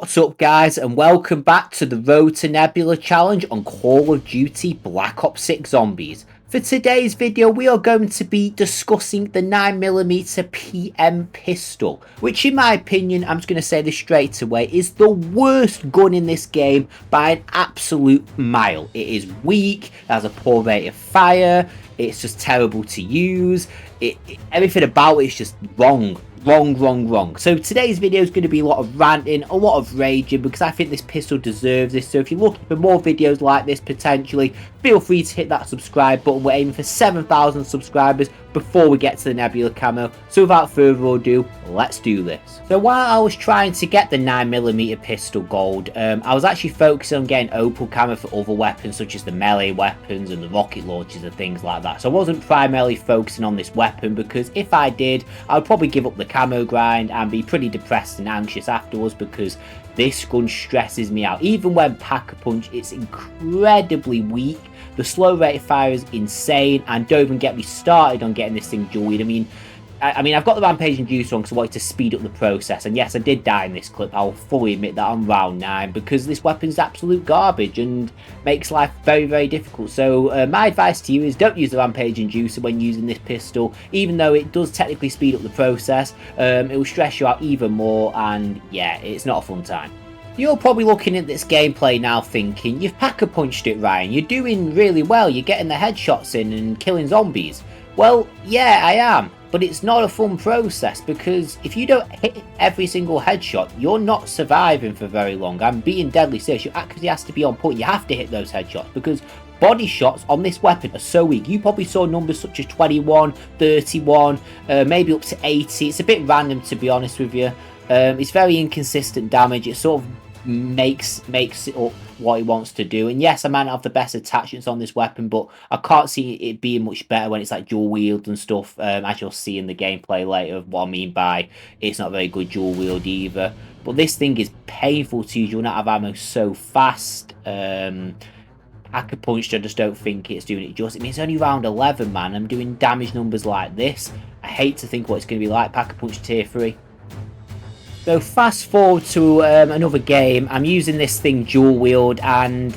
What's up guys, and welcome back to the Road to Nebula challenge on Call of Duty Black Ops 6 Zombies. For today's video we are going to be discussing the 9mm PM pistol, which in my opinion, I'm just going to say this straight away, is the worst gun in this game by an absolute mile. It is weak, it has a poor rate of fire, it's just terrible to use, everything about it is just wrong. So today's video is going to be a lot of ranting, a lot of raging, because I think this pistol deserves this. So if you're looking for more videos like this potentially, feel free to hit that subscribe button. We're aiming for 7,000 subscribers before we get to the Nebula Camo. So without further ado, let's do this. So while I was trying to get the 9mm pistol gold, I was actually focusing on getting opal camo for other weapons such as the melee weapons and the rocket launchers and things like that. So I wasn't primarily focusing on this weapon, because if I did, I would probably give up the camo grind and be pretty depressed and anxious afterwards, because this gun stresses me out. Even when Pack-a-Punch, it's incredibly weak. The slow rate of fire is insane, and don't even get me started on getting this thing dual wield. I mean, I've got the Rampage Inducer on because I wanted to speed up the process, and yes, I did die in this clip. I'll fully admit that on round 9, because this weapon's absolute garbage and makes life very, very difficult. So my advice to you is don't use the Rampage Inducer when using this pistol. Even though it does technically speed up the process, it will stress you out even more, and yeah, it's not a fun time. You're probably looking at this gameplay now thinking, you've Pack-a-Punched it, Ryan, you're doing really well, you're getting the headshots in and killing zombies. Well, yeah, I am, but it's not a fun process, because if you don't hit every single headshot, you're not surviving for very long. I'm being deadly serious. Your accuracy has to be on point. You have to hit those headshots, because body shots on this weapon are so weak. You probably saw numbers such as 21, 31, maybe up to 80. It's a bit random, to be honest with you. It's very inconsistent damage. It sort of makes it up what it wants to do. And yes, I might not have the best attachments on this weapon, but I can't see it being much better when it's like dual wield and stuff, as you'll see in the gameplay later. What I mean by it's not very good dual wield either. But this thing is painful to use. You'll not have ammo so fast. Pack-a-Punch, I just don't think it's doing it justice. I mean, it's only round 11, man. I'm doing damage numbers like this. I hate to think what it's going to be like. Pack-a-Punch tier 3. So fast forward to another game. I'm using this thing dual wield, and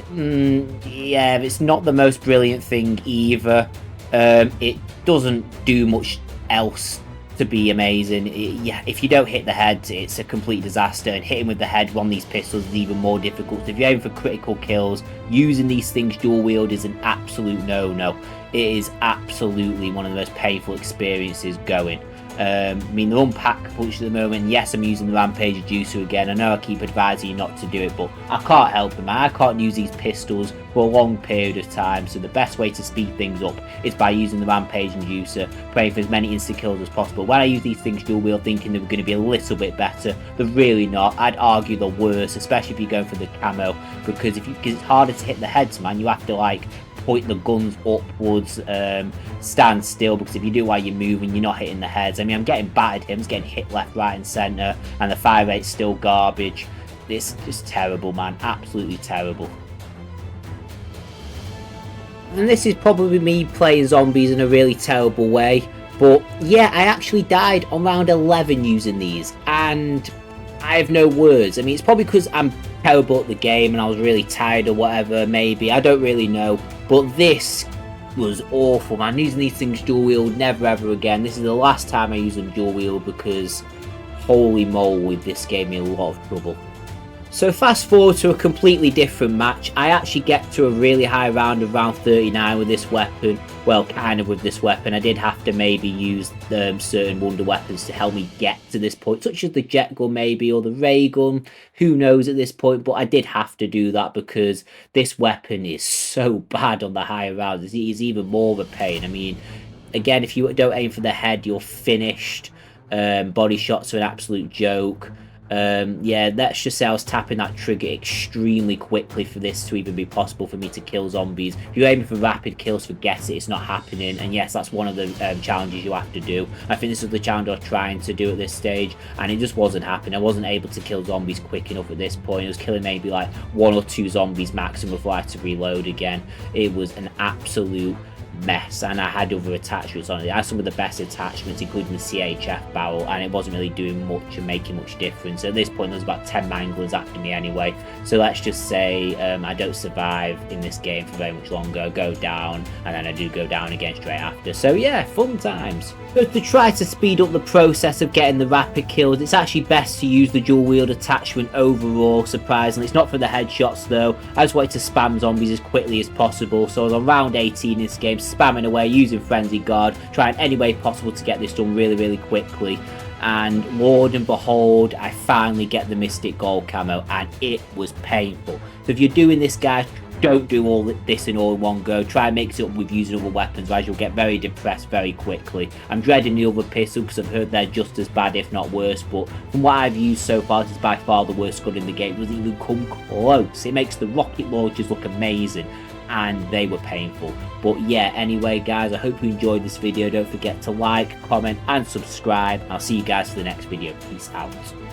yeah, it's not the most brilliant thing either. It doesn't do much else to be amazing. Yeah, if you don't hit the head, it's a complete disaster, and hitting with the head on these pistols is even more difficult. So if you're aiming for critical kills, using these things dual wield is an absolute no-no. It is absolutely one of the most painful experiences going. I mean, they're on Pack-a-Punch at the moment. Yes, I'm using the Rampage Juicer again. I know I keep advising you not to do it, but I can't help it, man. I can't use these pistols for a long period of time, so the best way to speed things up is by using the Rampage Juicer, praying for as many insta-kills as possible. When I use these things dual wield thinking they were going to be a little bit better, they're really not. I'd argue they're worse, especially if you're going for the camo, because it's harder to hit the heads, man. You have to, like, point the guns upwards, stand still, because if you do while you're moving, you're not hitting the heads. I mean, I'm getting battered here, I'm just getting hit left, right and centre, and the fire rate's still garbage. This is terrible, man, absolutely terrible. And this is probably me playing zombies in a really terrible way, but yeah, I actually died on round 11 using these, and I have no words. I mean, it's probably because I'm terrible at the game and I was really tired or whatever, maybe, I don't really know. But this was awful, man. Using these things dual wield, never ever again. This is the last time I use them dual wield, because holy moly, this gave me a lot of trouble. So fast forward to a completely different match. I actually get to a really high round of round 39 with this weapon. Well, kind of with this weapon. I did have to maybe use certain wonder weapons to help me get to this point, such as the jet gun maybe, or the ray gun. Who knows at this point, but I did have to do that, because this weapon is so bad on the higher rounds. It's even more of a pain. I mean, again, if you don't aim for the head, you're finished. Body shots are an absolute joke. Yeah, let's just say I was tapping that trigger extremely quickly for this to even be possible for me to kill zombies. If you're aiming for rapid kills, forget it, it's not happening. And yes, that's one of the challenges you have to do. I think this was the challenge I was trying to do at this stage, and it just wasn't happening. I wasn't able to kill zombies quick enough at this point. I was killing maybe like 1 or 2 zombies maximum before I had to reload again. It was an absolute mess, and I had other attachments on it. I had some of the best attachments, including the CHF barrel, and it wasn't really doing much and making much difference. At this point there's about 10 manglers after me anyway, so let's just say I don't survive in this game for very much longer. I go down, and then I do go down again straight after. So yeah, fun times. But to try to speed up the process of getting the rapid kills, it's actually best to use the dual wield attachment overall, surprisingly. It's not for the headshots though. I just wanted to spam zombies as quickly as possible, so I was on round 18 in this game, spamming away, using Frenzy Guard, trying any way possible to get this done really quickly. And Lord and behold, I finally get the Mystic Gold Camo, and it was painful. So if you're doing this, guys, don't do all this in all in one go. Try and mix it up with using other weapons, as you'll get very depressed very quickly. I'm dreading the other pistol because I've heard they're just as bad, if not worse, but from what I've used so far, this is by far the worst gun in the game. It doesn't even come close. It makes the rocket launchers look amazing, and they were painful. But yeah, anyway guys, I hope you enjoyed this video. Don't forget to like, comment and subscribe. I'll see you guys for the next video. Peace out.